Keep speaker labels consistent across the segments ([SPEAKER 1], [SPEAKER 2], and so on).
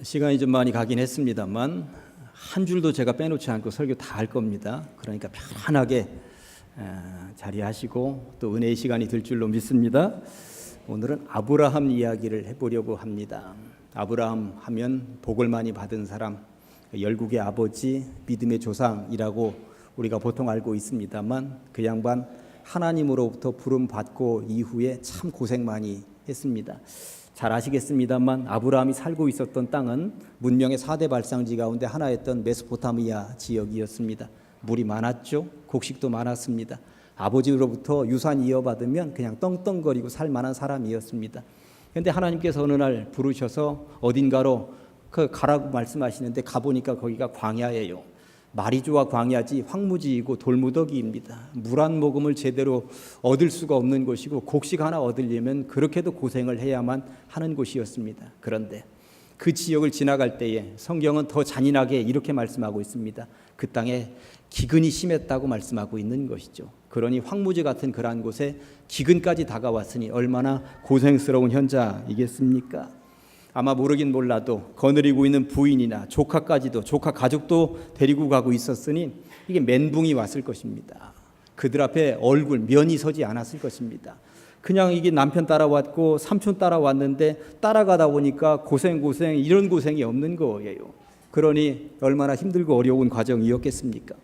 [SPEAKER 1] 시간이 좀 많이 가긴 했습니다만 한 줄도 제가 빼놓지 않고 설교 다 할 겁니다. 그러니까 편안하게 자리하시고 또 은혜의 시간이 될 줄로 믿습니다. 오늘은 아브라함 이야기를 해보려고 합니다. 아브라함 하면 복을 많이 받은 사람, 열국의 아버지, 믿음의 조상이라고 우리가 보통 알고 있습니다만 그 양반 하나님으로부터 부름받고 이후에 참 고생 많이 했습니다. 잘 아시겠습니다만 아브라함이 살고 있었던 땅은 문명의 4대 발상지 가운데 하나였던 메소포타미아 지역이었습니다. 물이 많았죠. 곡식도 많았습니다. 아버지로부터 유산 이어받으면 그냥 떵떵거리고 살 만한 사람이었습니다. 그런데 하나님께서 어느 날 부르셔서 어딘가로 가라고 말씀하시는데 가보니까 거기가 광야예요. 말이 좋아 광야지 황무지이고 돌무더기입니다. 물 한 모금을 제대로 얻을 수가 없는 곳이고 곡식 하나 얻으려면 그렇게도 고생을 해야만 하는 곳이었습니다. 그런데 그 지역을 지나갈 때에 성경은 더 잔인하게 이렇게 말씀하고 있습니다. 그 땅에 기근이 심했다고 말씀하고 있는 것이죠. 그러니 황무지 같은 그러한 곳에 기근까지 다가왔으니 얼마나 고생스러운 현장이겠습니까? 아마 모르긴 몰라도 거느리고 있는 부인이나 조카까지도, 조카 가족도 데리고 가고 있었으니 이게 멘붕이 왔을 것입니다. 그들 앞에 얼굴, 면이 서지 않았을 것입니다. 그냥 이게 남편 따라왔고 삼촌 따라왔는데 따라가다 보니까 고생 이런 고생이 없는 거예요. 그러니 얼마나 힘들고 어려운 과정이었겠습니까?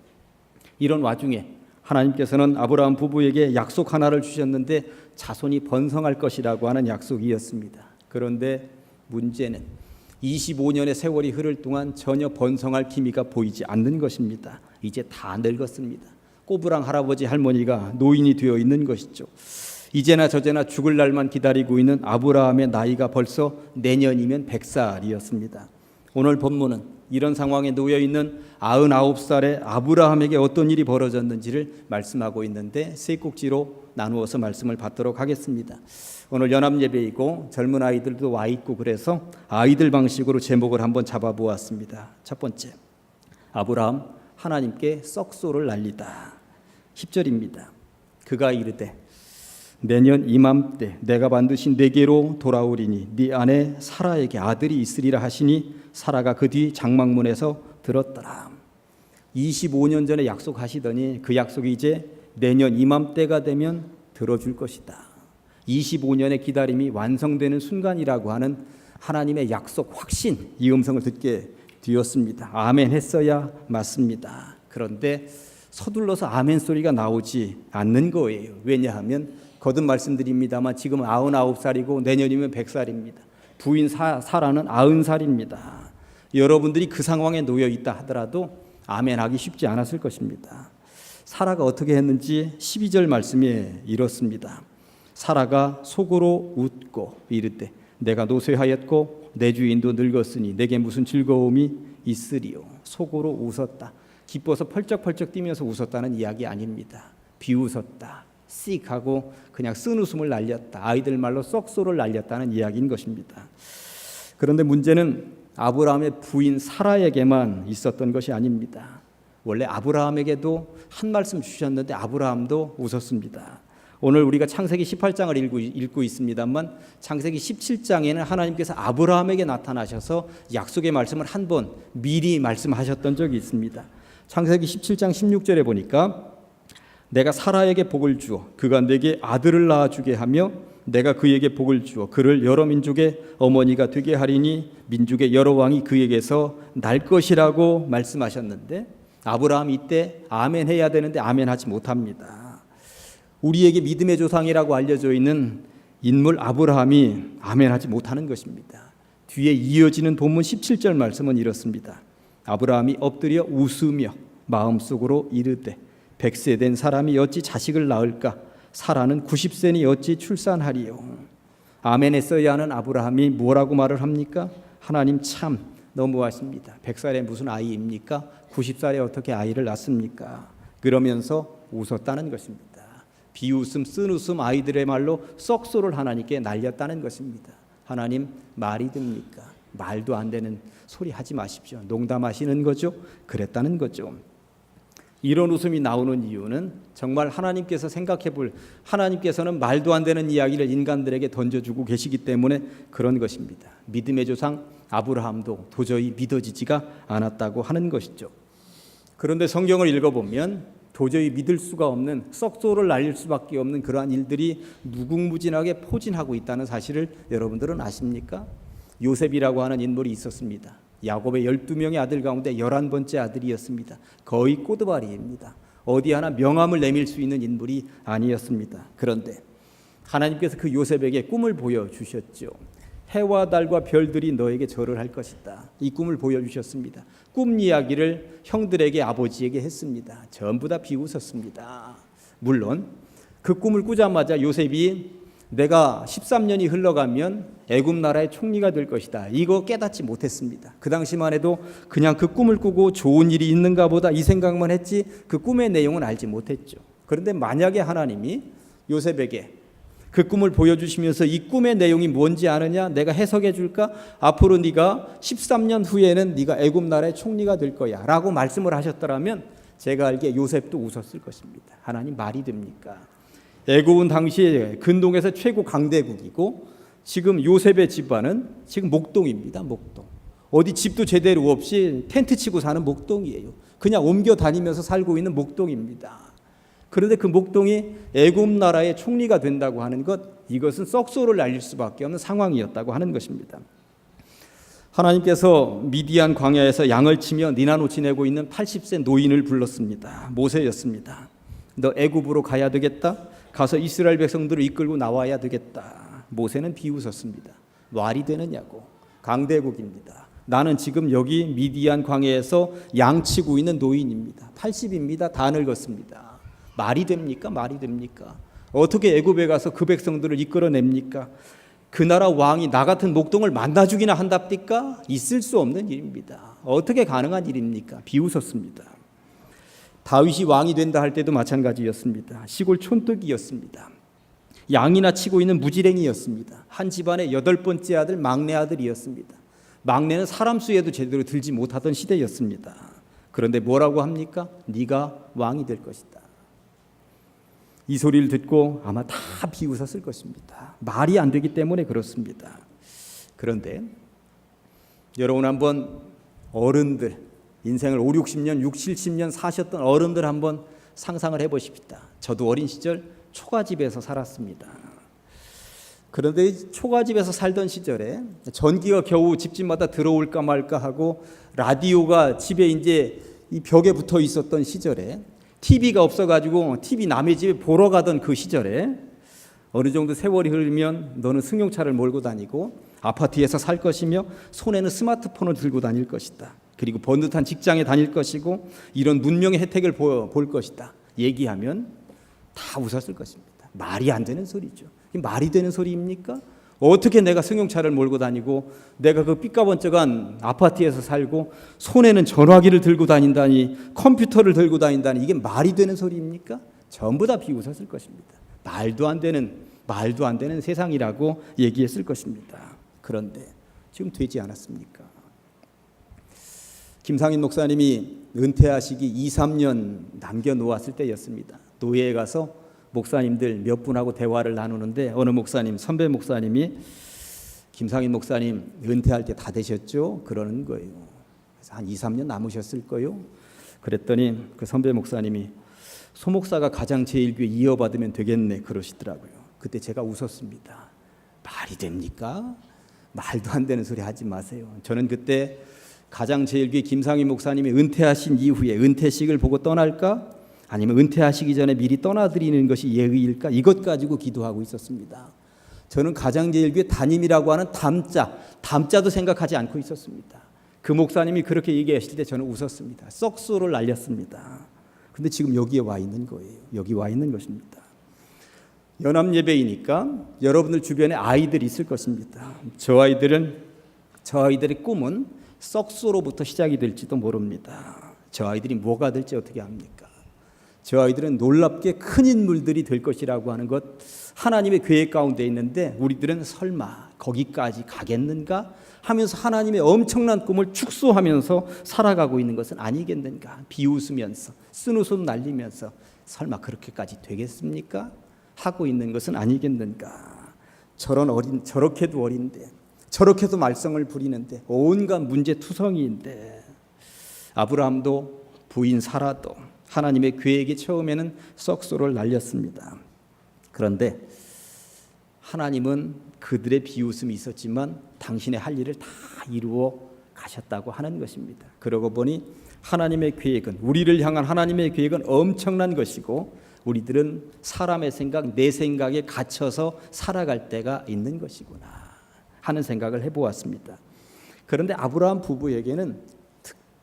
[SPEAKER 1] 이런 와중에 하나님께서는 아브라함 부부에게 약속 하나를 주셨는데 자손이 번성할 것이라고 하는 약속이었습니다. 그런데 문제는 25년의 세월이 흐를 동안 전혀 번성할 기미가 보이지 않는 것입니다. 이제 다 늙었습니다. 꼬부랑 할아버지 할머니가 노인이 되어 있는 것이죠. 이제나 저제나 죽을 날만 기다리고 있는 아브라함의 나이가 벌써 내년이면 100살이었습니다. 오늘 본문은 이런 상황에 놓여 있는 99살의 아브라함에게 어떤 일이 벌어졌는지를 말씀하고 있는데 세 꼭지로 나누어서 말씀을 받도록 하겠습니다. 오늘 연합예배이고 젊은 아이들도 와 있고 그래서 아이들 방식으로 제목을 한번 잡아보았습니다. 첫 번째, 아브라함 하나님께 썩소를 날리다. 10절입니다. 그가 이르되 내년 이맘때 내가 반드시 네게로 돌아오리니 네 아내 사라에게 아들이 있으리라 하시니 사라가 그 뒤 장막문에서 들었더라. 25년 전에 약속하시더니 그 약속이 이제 내년 이맘때가 되면 들어줄 것이다. 25년의 기다림이 완성되는 순간이라고 하는 하나님의 약속 확신, 이 음성을 듣게 되었습니다. 아멘 했어야 맞습니다. 그런데 서둘러서 아멘 소리가 나오지 않는 거예요. 왜냐하면 거듭 말씀드립니다만 지금 99살이고 내년이면 100살입니다. 부인 사라는 90살입니다. 여러분들이 그 상황에 놓여 있다 하더라도 아멘하기 쉽지 않았을 것입니다. 사라가 어떻게 했는지 12절 말씀에 이렇습니다. 사라가 속으로 웃고 이르되 내가 노쇠하였고 내 주인도 늙었으니 내게 무슨 즐거움이 있으리요. 속으로 웃었다. 기뻐서 펄쩍펄쩍 뛰면서 웃었다는 이야기 아닙니다. 비웃었다. 씩 하고 그냥 쓴 웃음을 날렸다. 아이들 말로 썩소를 날렸다는 이야기인 것입니다. 그런데 문제는 아브라함의 부인 사라에게만 있었던 것이 아닙니다. 원래 아브라함에게도 한 말씀 주셨는데 아브라함도 웃었습니다. 오늘 우리가 창세기 18장을 읽고 있습니다만 창세기 17장에는 하나님께서 아브라함에게 나타나셔서 약속의 말씀을 한 번 미리 말씀하셨던 적이 있습니다. 창세기 17장 16절에 보니까 내가 사라에게 복을 주어 그가 내게 아들을 낳아주게 하며 내가 그에게 복을 주어 그를 여러 민족의 어머니가 되게 하리니 민족의 여러 왕이 그에게서 날 것이라고 말씀하셨는데 아브라함이 이때 아멘 해야 되는데 아멘 하지 못합니다. 우리에게 믿음의 조상이라고 알려져 있는 인물 아브라함이 아멘 하지 못하는 것입니다. 뒤에 이어지는 본문 17절 말씀은 이렇습니다. 아브라함이 엎드려 웃으며 마음속으로 이르되 100세 된 사람이 어찌 자식을 낳을까? 사라는 90세니 어찌 출산하리요? 아멘 했어야 하는 아브라함이 뭐라고 말을 합니까? 하나님 참 너무하십니다. 100살에 무슨 아이입니까? 90살에 어떻게 아이를 낳습니까? 그러면서 웃었다는 것입니다. 비웃음, 쓴웃음, 아이들의 말로 썩소를 하나님께 날렸다는 것입니다. 하나님 말이 됩니까? 말도 안 되는 소리 하지 마십시오. 농담하시는 거죠? 그랬다는 거죠. 이런 웃음이 나오는 이유는 정말 하나님께서는 말도 안 되는 이야기를 인간들에게 던져주고 계시기 때문에 그런 것입니다. 믿음의 조상 아브라함도 도저히 믿어지지가 않았다고 하는 것이죠. 그런데 성경을 읽어보면 도저히 믿을 수가 없는, 썩소를 날릴 수밖에 없는 그러한 일들이 무궁무진하게 포진하고 있다는 사실을 여러분들은 아십니까? 요셉이라고 하는 인물이 있었습니다. 야곱의 12명의 아들 가운데 11번째 아들이었습니다. 거의 꼬드바리입니다. 어디 하나 명함을 내밀 수 있는 인물이 아니었습니다. 그런데 하나님께서 그 요셉에게 꿈을 보여주셨죠. 해와 달과 별들이 너에게 절을 할 것이다. 이 꿈을 보여주셨습니다. 꿈 이야기를 형들에게, 아버지에게 했습니다. 전부 다 비웃었습니다. 물론 그 꿈을 꾸자마자 요셉이 내가 13년이 흘러가면 애굽 나라의 총리가 될 것이다, 이거 깨닫지 못했습니다. 그 당시만 해도 그냥 그 꿈을 꾸고 좋은 일이 있는가 보다 이 생각만 했지 그 꿈의 내용은 알지 못했죠. 그런데 만약에 하나님이 요셉에게 그 꿈을 보여주시면서 이 꿈의 내용이 뭔지 아느냐, 내가 해석해 줄까? 앞으로 네가 13년 후에는 네가 애굽 나라의 총리가 될 거야 라고 말씀을 하셨더라면 제가 알기에 요셉도 웃었을 것입니다. 하나님 말이 됩니까? 애굽은 당시에 근동에서 최고 강대국이고 지금 요셉의 집안은 지금 목동입니다. 목동. 어디 집도 제대로 없이 텐트 치고 사는 목동이에요. 그냥 옮겨 다니면서 살고 있는 목동입니다. 그런데 그 목동이 애굽 나라의 총리가 된다고 하는 것, 이것은 썩소를 날릴 수밖에 없는 상황이었다고 하는 것입니다. 하나님께서 미디안 광야에서 양을 치며 니나노 지내고 있는 80세 노인을 불렀습니다. 모세였습니다. 너 애굽으로 가야 되겠다. 가서 이스라엘 백성들을 이끌고 나와야 되겠다. 모세는 비웃었습니다. 말이 되느냐고. 강대국입니다. 나는 지금 여기 미디안 광야에서 양치고 있는 노인입니다. 80입니다. 다 늙었습니다. 말이 됩니까? 말이 됩니까? 어떻게 애굽에 가서 그 백성들을 이끌어냅니까? 그 나라 왕이 나 같은 목동을 만나주기나 한답니까? 있을 수 없는 일입니다. 어떻게 가능한 일입니까? 비웃었습니다. 다윗이 왕이 된다 할 때도 마찬가지였습니다. 시골 촌뜨기였습니다. 양이나 치고 있는 무지랭이였습니다. 한 집안의 8번째 아들, 막내 아들이었습니다. 막내는 사람 수에도 제대로 들지 못하던 시대였습니다. 그런데 뭐라고 합니까? 네가 왕이 될 것이다. 이 소리를 듣고 아마 다 비웃었을 것입니다. 말이 안 되기 때문에 그렇습니다. 그런데 여러분 한번 어른들, 인생을 5, 60년, 6, 70년 사셨던 어른들 한번 상상을 해보십시다. 저도 어린 시절 초가집에서 살았습니다. 그런데 초가집에서 살던 시절에 전기가 겨우 집집마다 들어올까 말까 하고 라디오가 집에 이제 이 벽에 붙어 있었던 시절에 TV가 없어가지고 TV 남의 집에 보러 가던 그 시절에 어느 정도 세월이 흐르면 너는 승용차를 몰고 다니고 아파트에서 살 것이며 손에는 스마트폰을 들고 다닐 것이다. 그리고 번듯한 직장에 다닐 것이고 이런 문명의 혜택을 볼 것이다. 얘기하면 다 웃었을 것입니다. 말이 안 되는 소리죠. 말이 되는 소리입니까? 어떻게 내가 승용차를 몰고 다니고 내가 그 삐까번쩍한 아파트에서 살고 손에는 전화기를 들고 다닌다니, 컴퓨터를 들고 다닌다니, 이게 말이 되는 소리입니까? 전부 다 비웃었을 것입니다. 말도 안 되는 세상이라고 얘기했을 것입니다. 그런데 지금 되지 않았습니까? 김상인 목사님이 은퇴하시기 2, 3년 남겨놓았을 때였습니다. 노예에 가서 목사님들 몇 분하고 대화를 나누는데 어느 목사님, 선배 목사님이 김상인 목사님 은퇴할 때 다 되셨죠? 그러는 거예요. 그래서 한 2, 3년 남으셨을 거예요. 그랬더니 그 선배 목사님이 소 목사가 가장 제일교회 이어받으면 되겠네 그러시더라고요. 그때 제가 웃었습니다. 말이 됩니까? 말도 안 되는 소리 하지 마세요. 저는 그때 가장 제일교회 김상인 목사님이 은퇴하신 이후에 은퇴식을 보고 떠날까? 아니면 은퇴하시기 전에 미리 떠나드리는 것이 예의일까? 이것 가지고 기도하고 있었습니다. 저는 가장제일교회 담임이라고 하는 담자도 생각하지 않고 있었습니다. 그 목사님이 그렇게 얘기하실 때 저는 웃었습니다. 썩소를 날렸습니다. 근데 지금 여기에 와 있는 거예요. 여기 와 있는 것입니다. 연합예배이니까 여러분들 주변에 아이들이 있을 것입니다. 저 아이들의 꿈은 썩소로부터 시작이 될지도 모릅니다. 저 아이들이 뭐가 될지 어떻게 압니까? 저 아이들은 놀랍게 큰 인물들이 될 것이라고 하는 것 하나님의 계획 가운데 있는데 우리들은 설마 거기까지 가겠는가 하면서 하나님의 엄청난 꿈을 축소하면서 살아가고 있는 것은 아니겠는가. 비웃으면서 쓴웃음 날리면서 설마 그렇게까지 되겠습니까? 하고 있는 것은 아니겠는가. 저렇게도 어린데 저렇게도 말썽을 부리는데 온갖 문제투성이인데 아브라함도 부인 사라도 하나님의 계획이 처음에는 썩소를 날렸습니다. 그런데 하나님은 그들의 비웃음이 있었지만 당신의 할 일을 다 이루어 가셨다고 하는 것입니다. 그러고 보니 하나님의 계획은, 우리를 향한 하나님의 계획은 엄청난 것이고 우리들은 사람의 생각, 내 생각에 갇혀서 살아갈 때가 있는 것이구나 하는 생각을 해보았습니다. 그런데 아브라함 부부에게는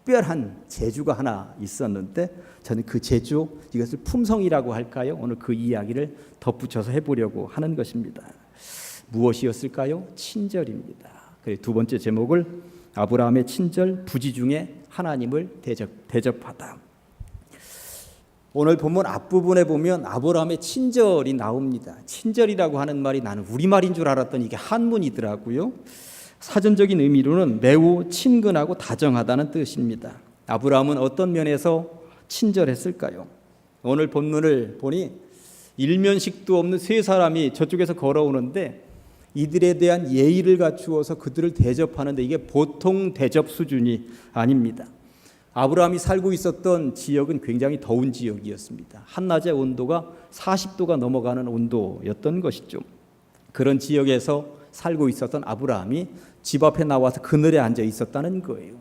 [SPEAKER 1] 특별한 재주가 하나 있었는데 저는 그 재주, 이것을 품성이라고 할까요? 오늘 그 이야기를 덧붙여서 해보려고 하는 것입니다. 무엇이었을까요? 친절입니다. 두 번째 제목을 아브라함의 친절, 부지 중에 하나님을 대접하다. 오늘 본문 앞부분에 보면 아브라함의 친절이 나옵니다. 친절이라고 하는 말이 나는 우리말인 줄 알았더니 이게 한문이더라고요. 사전적인 의미로는 매우 친근하고 다정하다는 뜻입니다. 아브라함은 어떤 면에서 친절했을까요? 오늘 본문을 보니 일면식도 없는 세 사람이 저쪽에서 걸어오는데 이들에 대한 예의를 갖추어서 그들을 대접하는데 이게 보통 대접 수준이 아닙니다. 아브라함이 살고 있었던 지역은 굉장히 더운 지역이었습니다. 한낮의 온도가 40도가 넘어가는 온도였던 것이죠. 그런 지역에서 살고 있었던 아브라함이 집 앞에 나와서 그늘에 앉아 있었다는 거예요.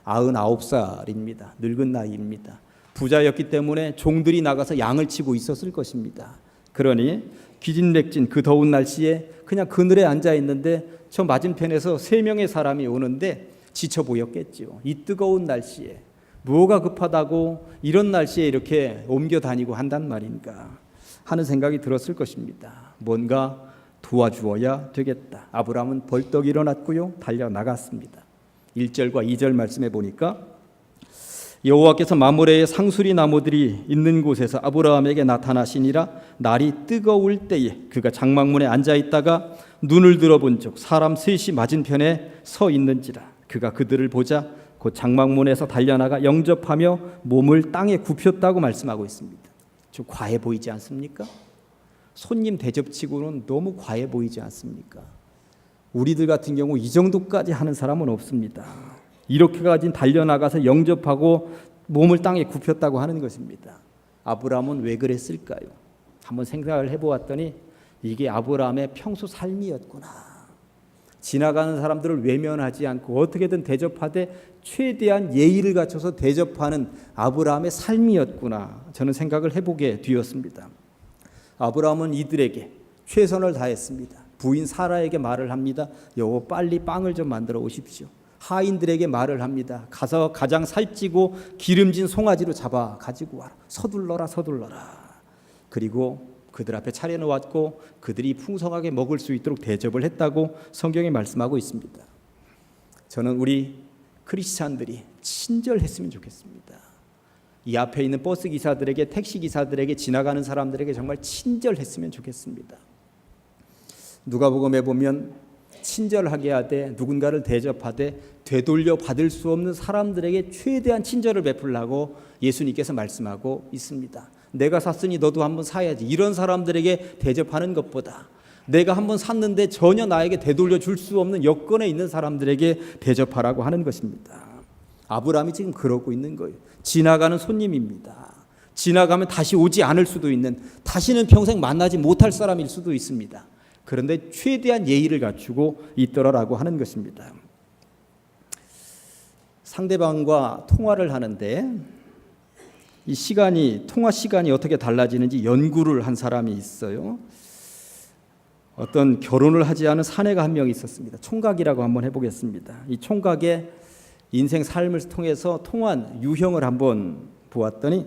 [SPEAKER 1] 99살입니다. 늙은 나이입니다. 부자였기 때문에 종들이 나가서 양을 치고 있었을 것입니다. 그러니 기진맥진 그 더운 날씨에 그냥 그늘에 앉아 있는데 저 맞은편에서 3명의 사람이 오는데 지쳐 보였겠죠. 이 뜨거운 날씨에 뭐가 급하다고 이런 날씨에 이렇게 옮겨 다니고 한단 말인가 하는 생각이 들었을 것입니다. 뭔가 도와주어야 되겠다. 아브라함은 벌떡 일어났고요. 달려나갔습니다. 1절과 2절 말씀해 보니까 여호와께서 마므레의 상수리 나무들이 있는 곳에서 아브라함에게 나타나시니라. 날이 뜨거울 때에 그가 장막문에 앉아있다가 눈을 들어본 적 사람 셋이 맞은편에 서 있는지라. 그가 그들을 보자 곧 장막문에서 달려나가 영접하며 몸을 땅에 굽혔다고 말씀하고 있습니다. 좀 과해 보이지 않습니까? 손님 대접치고는 너무 과해 보이지 않습니까? 우리들 같은 경우 이 정도까지 하는 사람은 없습니다. 이렇게까지 달려나가서 영접하고 몸을 땅에 굽혔다고 하는 것입니다. 아브라함은 왜 그랬을까요? 한번 생각을 해보았더니 이게 아브라함의 평소 삶이었구나. 지나가는 사람들을 외면하지 않고 어떻게든 대접하되 최대한 예의를 갖춰서 대접하는 아브라함의 삶이었구나. 저는 생각을 해보게 되었습니다. 아브라함은 이들에게 최선을 다했습니다. 부인 사라에게 말을 합니다. 여보 빨리 빵을 좀 만들어 오십시오. 하인들에게 말을 합니다. 가서 가장 살찌고 기름진 송아지로 잡아 가지고 와라. 서둘러라. 그리고 그들 앞에 차려놓았고 그들이 풍성하게 먹을 수 있도록 대접을 했다고 성경에 말씀하고 있습니다. 저는 우리 크리스찬들이 친절했으면 좋겠습니다. 이 앞에 있는 버스 기사들에게, 택시 기사들에게, 지나가는 사람들에게 정말 친절했으면 좋겠습니다. 누가복음에 보면 친절하게 하되 누군가를 대접하되 되돌려 받을 수 없는 사람들에게 최대한 친절을 베풀라고 예수님께서 말씀하고 있습니다. 내가 샀으니 너도 한번 사야지. 이런 사람들에게 대접하는 것보다 내가 한번 샀는데 전혀 나에게 되돌려 줄 수 없는 여건에 있는 사람들에게 대접하라고 하는 것입니다. 아브라함이 지금 그러고 있는 거예요. 지나가는 손님입니다. 지나가면 다시 오지 않을 수도 있는, 다시는 평생 만나지 못할 사람일 수도 있습니다. 그런데 최대한 예의를 갖추고 있더라라고 하는 것입니다. 상대방과 통화를 하는데 이 통화 시간이 어떻게 달라지는지 연구를 한 사람이 있어요. 어떤 결혼을 하지 않은 사내가 한 명 있었습니다. 총각이라고 한번 해보겠습니다. 이 총각의 인생 삶을 통해서 통한 유형을 한번 보았더니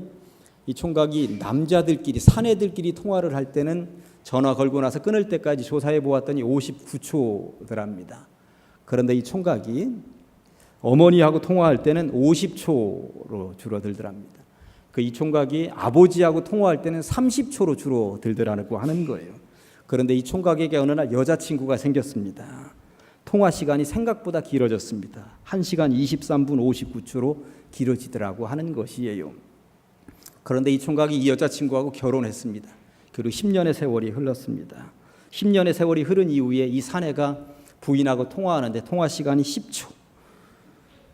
[SPEAKER 1] 이 총각이 남자들끼리, 사내들끼리 통화를 할 때는 전화 걸고 나서 끊을 때까지 조사해 보았더니 59초더랍니다. 그런데 이 총각이 어머니하고 통화할 때는 50초로 줄어들더랍니다. 그 이 총각이 아버지하고 통화할 때는 30초로 주로 들더라고 하는 거예요. 그런데 이 총각에게 어느 날 여자친구가 생겼습니다. 통화 시간이 생각보다 길어졌습니다. 1시간 23분 59초로 길어지더라고 하는 것이에요. 그런데 이 총각이 이 여자친구하고 결혼했습니다. 그리고 10년의 세월이 흘렀습니다. 10년의 세월이 흐른 이후에 이 사내가 부인하고 통화하는데 통화 시간이 10초.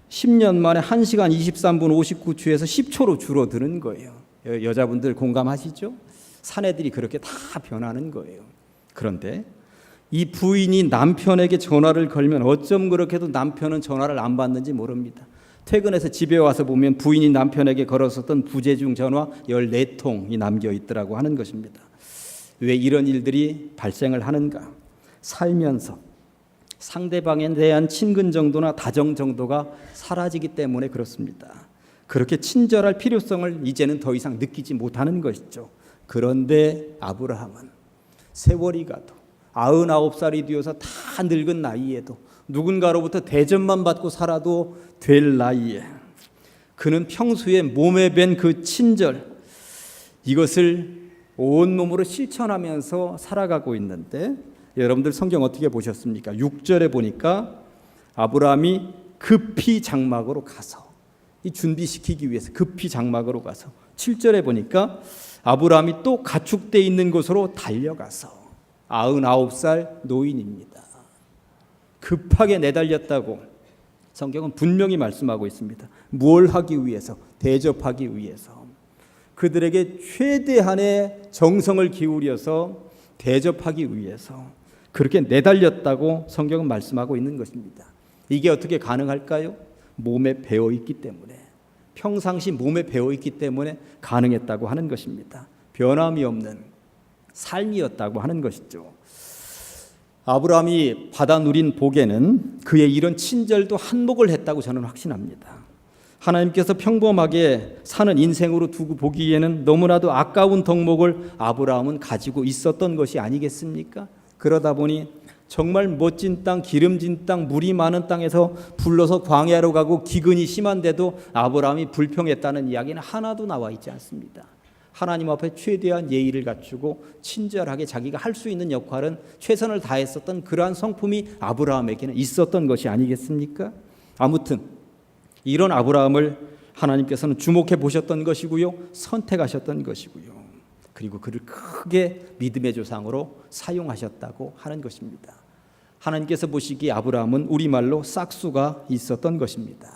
[SPEAKER 1] 10년 만에 1시간 23분 59초에서 10초로 줄어드는 거예요. 여자분들 공감하시죠? 사내들이 그렇게 다 변하는 거예요. 그런데 이 부인이 남편에게 전화를 걸면 어쩜 그렇게도 남편은 전화를 안 받는지 모릅니다. 퇴근해서 집에 와서 보면 부인이 남편에게 걸었었던 부재중 전화 14통이 남겨 있더라고 하는 것입니다. 왜 이런 일들이 발생을 하는가? 살면서 상대방에 대한 친근 정도나 다정 정도가 사라지기 때문에 그렇습니다. 그렇게 친절할 필요성을 이제는 더 이상 느끼지 못하는 것이죠. 그런데 아브라함은 세월이 가도 99살이 되어서 다 늙은 나이에도 누군가로부터 대접만 받고 살아도 될 나이에 그는 평소에 몸에 밴 그 친절, 이것을 온몸으로 실천하면서 살아가고 있는데, 여러분들 성경 어떻게 보셨습니까? 6절에 보니까 아브라함이 급히 장막으로 가서, 이 준비시키기 위해서 급히 장막으로 가서, 7절에 보니까 아브라함이 또 가축대 있는 곳으로 달려가서 99살 노인입니다. 급하게 내달렸다고 성경은 분명히 말씀하고 있습니다. 뭘 하기 위해서? 대접하기 위해서. 그들에게 최대한의 정성을 기울여서 대접하기 위해서 그렇게 내달렸다고 성경은 말씀하고 있는 것입니다. 이게 어떻게 가능할까요? 몸에 배어 있기 때문에, 평상시 몸에 배어 있기 때문에 가능했다고 하는 것입니다. 변함이 없는 삶이었다고 하는 것이죠. 아브라함이 받아 누린 복에는 그의 이런 친절도 한몫을 했다고 저는 확신합니다. 하나님께서 평범하게 사는 인생으로 두고 보기에는 너무나도 아까운 덕목을 아브라함은 가지고 있었던 것이 아니겠습니까? 그러다 보니 정말 멋진 땅, 기름진 땅, 물이 많은 땅에서 불러서 광야로 가고 기근이 심한데도 아브라함이 불평했다는 이야기는 하나도 나와 있지 않습니다. 하나님 앞에 최대한 예의를 갖추고 친절하게 자기가 할 수 있는 역할은 최선을 다했었던 그러한 성품이 아브라함에게는 있었던 것이 아니겠습니까? 아무튼 이런 아브라함을 하나님께서는 주목해 보셨던 것이고요, 선택하셨던 것이고요, 그리고 그를 크게 믿음의 조상으로 사용하셨다고 하는 것입니다. 하나님께서 보시기에 아브라함은 우리말로 싹수가 있었던 것입니다.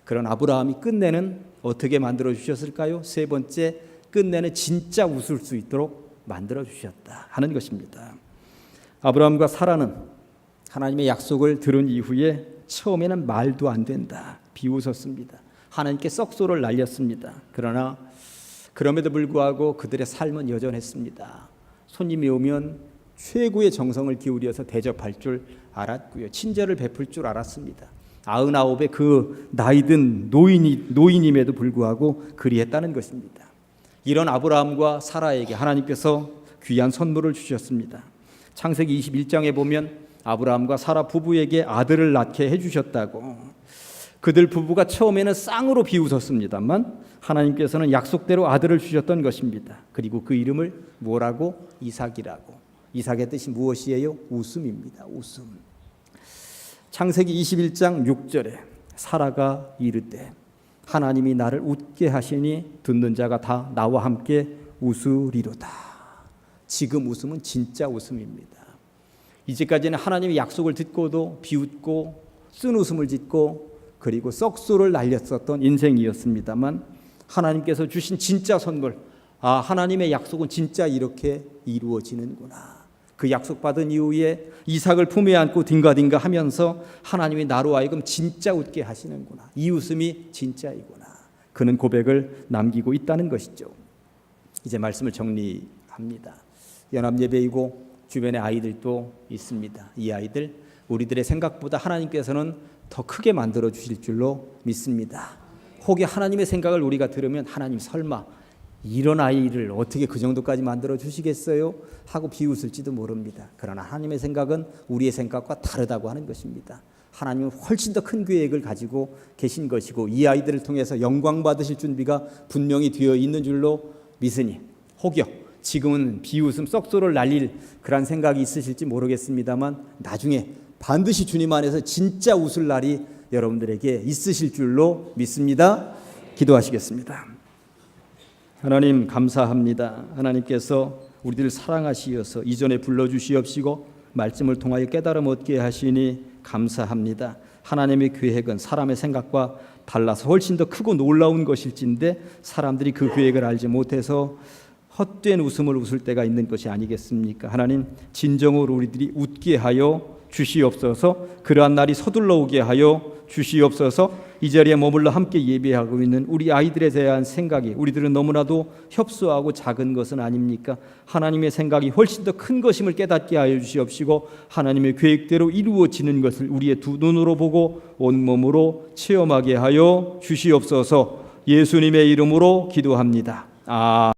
[SPEAKER 1] 그런 아브라함이 끝내는 어떻게 만들어 주셨을까요? 세 번째, 끝내는 진짜 웃을 수 있도록 만들어 주셨다 하는 것입니다. 아브라함과 사라는 하나님의 약속을 들은 이후에 처음에는 말도 안 된다 비웃었습니다. 하나님께 썩소를 날렸습니다. 그러나 그럼에도 불구하고 그들의 삶은 여전했습니다. 손님이 오면 최고의 정성을 기울여서 대접할 줄 알았고요, 친절을 베풀 줄 알았습니다. 99의 그 나이든 노인임에도 불구하고 그리했다는 것입니다. 이런 아브라함과 사라에게 하나님께서 귀한 선물을 주셨습니다. 창세기 21장에 보면 아브라함과 사라 부부에게 아들을 낳게 해주셨다고. 그들 부부가 처음에는 쌍으로 비웃었습니다만 하나님께서는 약속대로 아들을 주셨던 것입니다. 그리고 그 이름을 뭐라고? 이삭이라고. 이삭의 뜻이 무엇이에요? 웃음입니다. 웃음. 창세기 21장 6절에 사라가 이르되 하나님이 나를 웃게 하시니 듣는 자가 다 나와 함께 웃으리로다. 지금 웃음은 진짜 웃음입니다. 이제까지는 하나님의 약속을 듣고도 비웃고 쓴 웃음을 짓고 그리고 썩소를 날렸었던 인생이었습니다만 하나님께서 주신 진짜 선물, 하나님의 약속은 진짜 이렇게 이루어지는구나. 그 약속받은 이후에 이삭을 품에 안고 딩가딩가 하면서 하나님이 나로 하여금 진짜 웃게 하시는구나. 이 웃음이 진짜이구나. 그는 고백을 남기고 있다는 것이죠. 이제 말씀을 정리합니다. 연합예배이고 주변에 아이들도 있습니다. 이 아이들 우리들의 생각보다 하나님께서는 더 크게 만들어 주실 줄로 믿습니다. 혹여 하나님의 생각을 우리가 들으면 하나님 설마 이런 아이를 어떻게 그 정도까지 만들어 주시겠어요? 하고 비웃을지도 모릅니다. 그러나 하나님의 생각은 우리의 생각과 다르다고 하는 것입니다. 하나님은 훨씬 더 큰 계획을 가지고 계신 것이고 이 아이들을 통해서 영광 받으실 준비가 분명히 되어 있는 줄로 믿으니 혹여 지금은 비웃음 썩소를 날릴 그런 생각이 있으실지 모르겠습니다만 나중에 반드시 주님 안에서 진짜 웃을 날이 여러분들에게 있으실 줄로 믿습니다. 기도하시겠습니다. 하나님 감사합니다. 하나님께서 우리들을 사랑하시어서 이전에 불러주시옵시고 말씀을 통하여 깨달음 얻게 하시니 감사합니다. 하나님의 계획은 사람의 생각과 달라서 훨씬 더 크고 놀라운 것일진데 사람들이 그 계획을 알지 못해서 헛된 웃음을 웃을 때가 있는 것이 아니겠습니까? 하나님 진정으로 우리들이 웃게 하여 주시옵소서. 그러한 날이 서둘러 오게 하여 주시옵소서. 이 자리에 머물러 함께 예배하고 있는 우리 아이들에 대한 생각이 우리들은 너무나도 협소하고 작은 것은 아닙니까? 하나님의 생각이 훨씬 더 큰 것임을 깨닫게 하여 주시옵시고 하나님의 계획대로 이루어지는 것을 우리의 두 눈으로 보고 온몸으로 체험하게 하여 주시옵소서. 예수님의 이름으로 기도합니다.